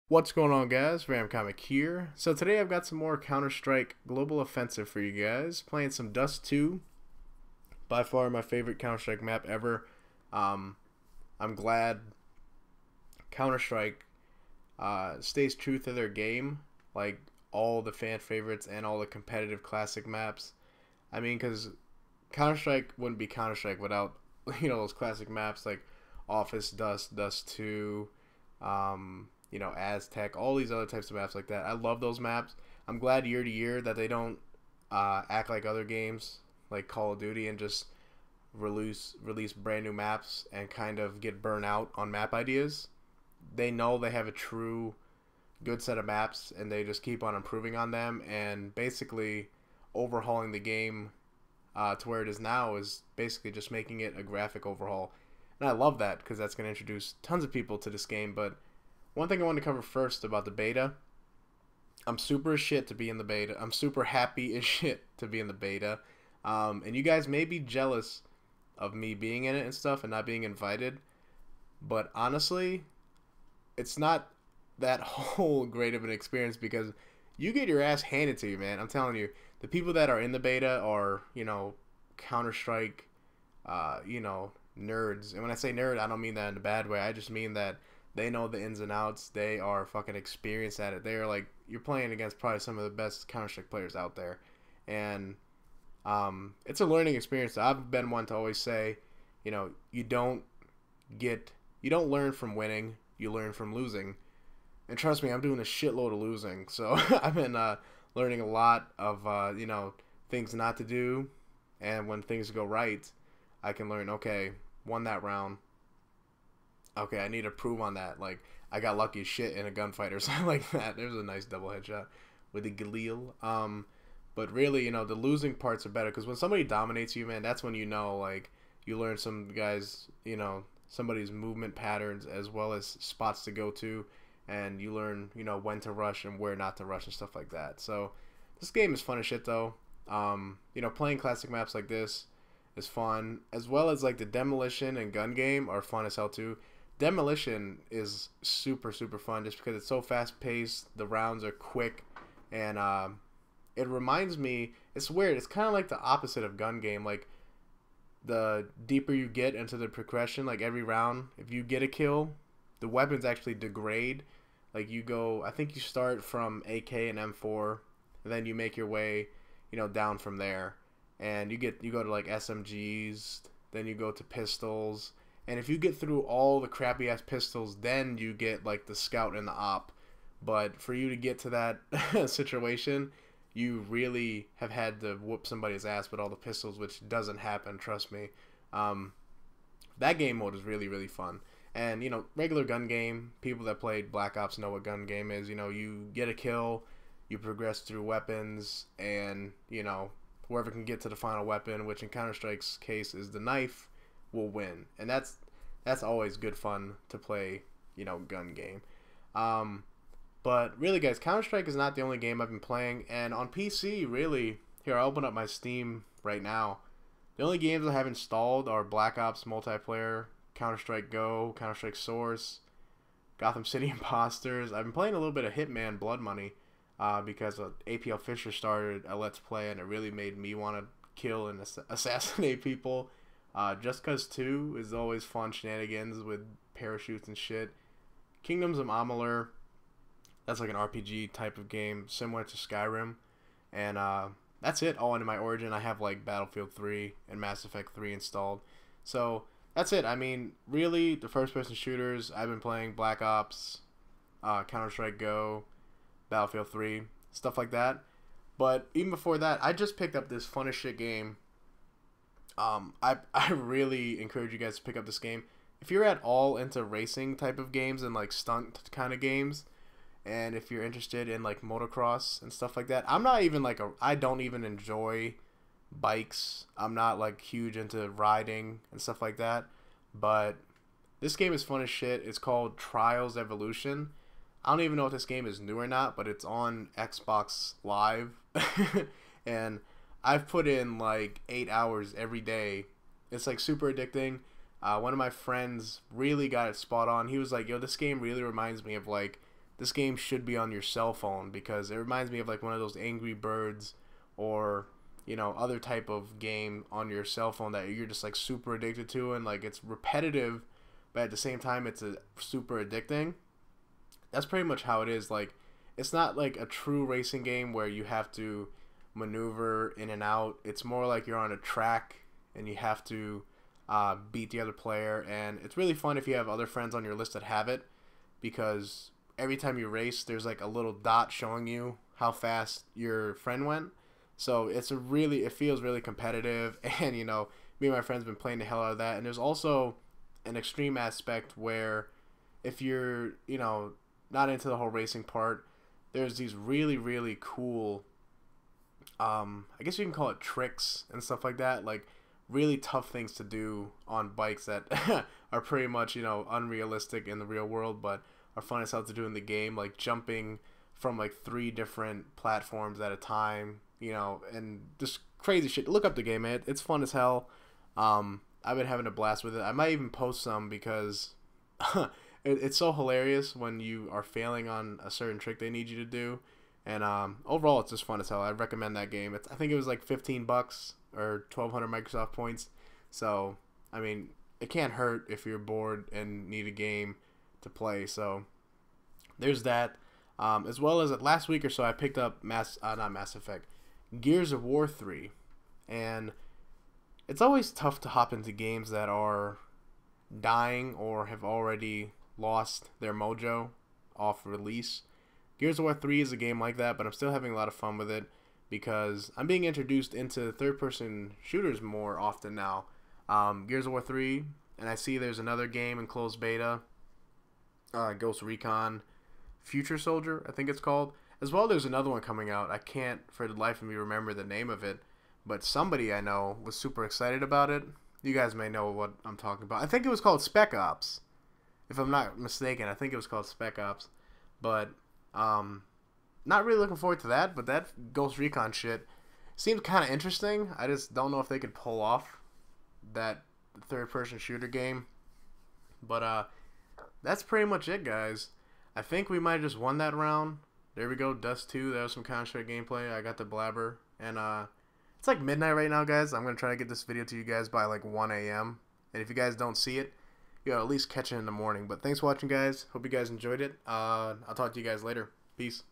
What's going on, guys? Ramcomic here. So today I've got some more Counter-Strike Global Offensive for you guys. Playing some Dust 2, by far my favorite Counter-Strike map ever. Um, I'm glad Counter-Strike stays true to their game, like all the fan favorites and all the competitive classic maps. I mean, because Counter-Strike wouldn't be Counter-Strike without those classic maps like Office, Dust, Dust 2. Aztec, all these other types of maps like that. I love those maps. I'm glad year to year that they don't act like other games like Call of Duty and just release brand new maps and kind of get burnt out on map ideas. They know they have a true good set of maps and they just keep on improving on them and basically overhauling the game to where it is now is basically just making it a graphic overhaul. And I love that because that's going to introduce tons of people to this game. But one thing I want to cover first about the beta, I'm super as shit to be in the beta. I'm super happy as shit to be in the beta. And you guys may be jealous of me being in it and stuff and not being invited. But honestly, it's not that whole great of an experience because you get your ass handed to you, man. I'm telling you, the people that are in the beta are, Counter-Strike, nerds. And when I say nerd, I don't mean that in a bad way. I just mean that they know the ins and outs. They are fucking experienced at it. They are like, you're playing against probably some of the best Counter-Strike players out there. And it's a learning experience. I've been one to always say, you don't learn from winning, you learn from losing. And trust me, I'm doing a shitload of losing. So I've been learning a lot of, things not to do. And when things go right, I can learn, okay, won that round. Okay, I need to prove on that. Like, I got lucky as shit in a gunfight or something like that. There's a nice double headshot with the Galil. But really, the losing parts are better because when somebody dominates you, man, that's when like, you learn some guys, somebody's movement patterns as well as spots to go to. And you learn, when to rush and where not to rush and stuff like that. So, this game is fun as shit, though. Playing classic maps like this is fun. As well as, like, the Demolition and Gun game are fun as hell, too. Demolition is super, super fun just because it's so fast-paced. The rounds are quick. And it reminds me, it's weird. It's kind of like the opposite of Gun game. Like, the deeper you get into the progression, like every round, if you get a kill, the weapons actually degrade. Like I think you start from AK and M4, and then you make your way, down from there. And you go to like SMGs, then you go to pistols. And if you get through all the crappy ass pistols, then you get like the scout and the op. But for you to get to that situation, you really have had to whoop somebody's ass with all the pistols, which doesn't happen, trust me. That game mode is really, really fun. And, regular gun game, people that played Black Ops know what gun game is. You get a kill, you progress through weapons, and, whoever can get to the final weapon, which in Counter-Strike's case is the knife, will win. And that's always good fun to play, gun game. But really, guys, Counter-Strike is not the only game I've been playing. And on PC, really, here, I'll open up my Steam right now. The only games I have installed are Black Ops Multiplayer, Counter-Strike Go, Counter-Strike Source, Gotham City Imposters. I've been playing a little bit of Hitman Blood Money because APL Fisher started a Let's Play and it really made me want to kill and assassinate people. Just Cause 2 is always fun shenanigans with parachutes and shit. Kingdoms of Amalur, that's like an RPG type of game similar to Skyrim. And that's it all into my Origin. I have like Battlefield 3 and Mass Effect 3 installed. So that's it. I mean, really, the first-person shooters, I've been playing Black Ops, Counter-Strike Go, Battlefield 3, stuff like that. But even before that, I just picked up this fun as shit game. I really encourage you guys to pick up this game. If you're at all into racing type of games and like stunt kind of games, and if you're interested in like motocross and stuff like that, I don't even enjoy bikes. I'm not like huge into riding and stuff like that, but this game is fun as shit. It's called Trials Evolution. I don't even know if this game is new or not, but it's on Xbox Live. And I've put in like 8 hours every day. It's like super addicting. One of my friends really got it spot on. He was like, yo, this game really reminds me of like this game should be on your cell phone, because it reminds me of like one of those Angry Birds or other type of game on your cell phone that you're just like super addicted to, and like it's repetitive, but at the same time it's super addicting. That's pretty much how it is. Like, it's not like a true racing game where you have to maneuver in and out. It's more like you're on a track and you have to beat the other player, and it's really fun if you have other friends on your list that have it, because every time you race there's like a little dot showing you how fast your friend went. So it feels really competitive, and me and my friends have been playing the hell out of that. And there's also an extreme aspect where if you're not into the whole racing part, there's these really, really cool I guess you can call it tricks and stuff like that, like really tough things to do on bikes that are pretty much unrealistic in the real world, but are fun as hell to do in the game, like jumping from like 3 different platforms at a time, and just crazy shit. Look up the game, man. It's fun as hell. I've been having a blast with it. I might even post some, because it's so hilarious when you are failing on a certain trick they need you to do. And overall, it's just fun as hell. I recommend that game. I think it was like $15 or 1,200 Microsoft points. So, I mean, it can't hurt if you're bored and need a game to play. So, there's that. As well as last week or so, I picked up not Mass Effect, Gears of War 3. And it's always tough to hop into games that are dying or have already lost their mojo off release. Gears of War 3 is a game like that, but I'm still having a lot of fun with it because I'm being introduced into third-person shooters more often now. Gears of War 3, and I see there's another game in closed beta, Ghost Recon Future Soldier, I think it's called. As well, there's another one coming out. I can't for the life of me remember the name of it, but somebody I know was super excited about it. You guys may know what I'm talking about. I think it was called Spec Ops, if I'm not mistaken. I think it was called Spec Ops, but not really looking forward to that. But that Ghost Recon shit seems kind of interesting. I just don't know if they could pull off that third-person shooter game. But that's pretty much it, guys. I think we might have just won that round. There we go, Dust 2. That was some Counter-Strike gameplay. I got the blabber. And it's like midnight right now, guys. I'm going to try to get this video to you guys by like 1 a.m. And if you guys don't see it, you'll at least catch it in the morning. But thanks for watching, guys. Hope you guys enjoyed it. I'll talk to you guys later. Peace.